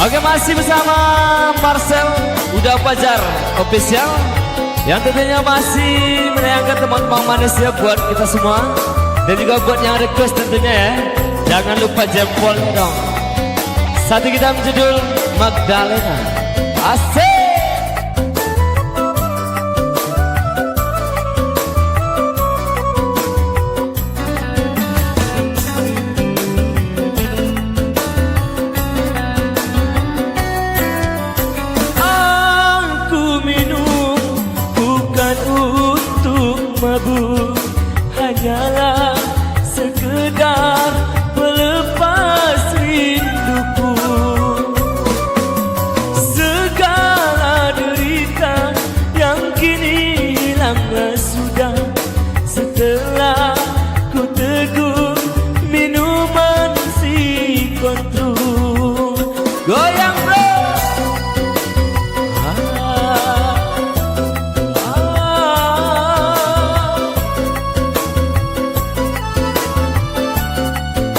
Oke, masih bersama Marcel Udah Pajar Official, yang tentunya masih menayangkan teman-teman manusia buat kita semua. Dan juga buat yang request tentunya ya, jangan lupa jempol dong. Satu kita berjudul Magdalena. Asik. Mabuk hanyalah sekedar pelepas rinduku. Segala derita yang kini hilanglah sudah setelah ku teguh minuman si kontrum. Goyang bro.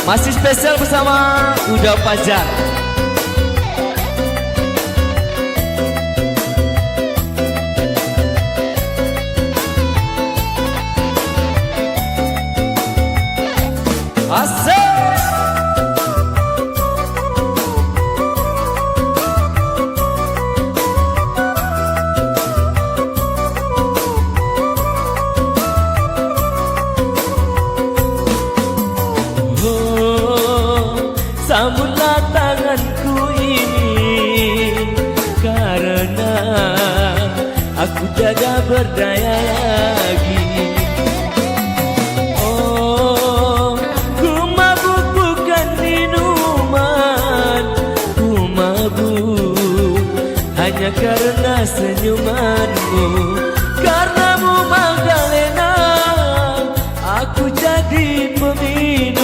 Masih spesial bersama Udah Pajar. Asik. Sambutlah tanganku ini, karena aku tiada berdaya lagi. Oh, ku mabuk bukan minuman, ku mabuk hanya karena senyumanmu. Karenamu Magdalena, aku jadi peminum.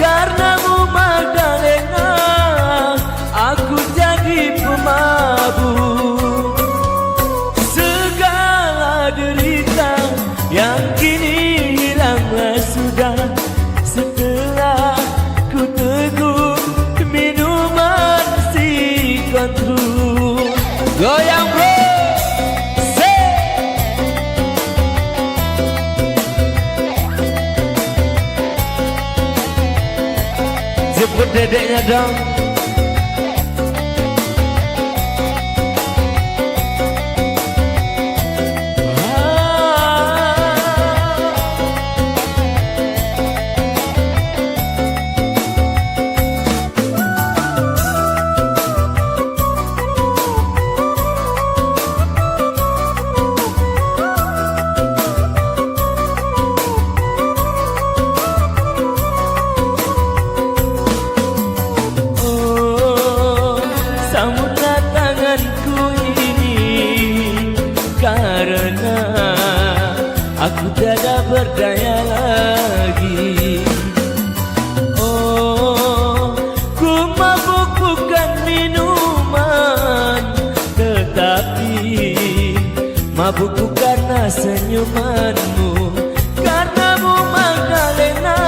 Karenamu Magdalena, aku jadi pemabuk. Segala derita yang kini hilanglah sudah setelah ku teguh minuman si kontrum. Goyang bro. Jemput dedeknya dong. Sambutlah tanganku ini, karena aku tiada berdaya lagi. Oh, ku mabuk bukan minuman, tetapi mabukku karena senyumanmu. Karenamu Magdalena,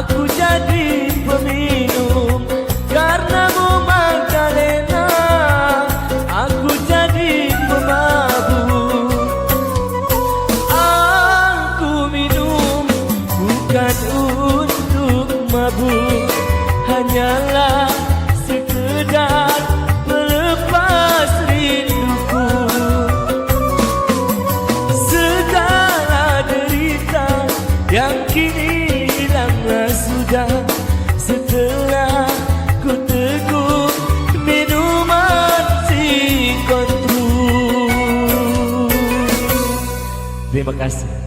aku jadi peminum. Karenamu Magdalena, aku jadi pemabuk. Aku minum bukan untuk mabuk, hanyalah sekedar pelepas rinduku. Segala derita yang kini hilanglah sudah setelah ku teguh minuman si kontrum. Terima kasih.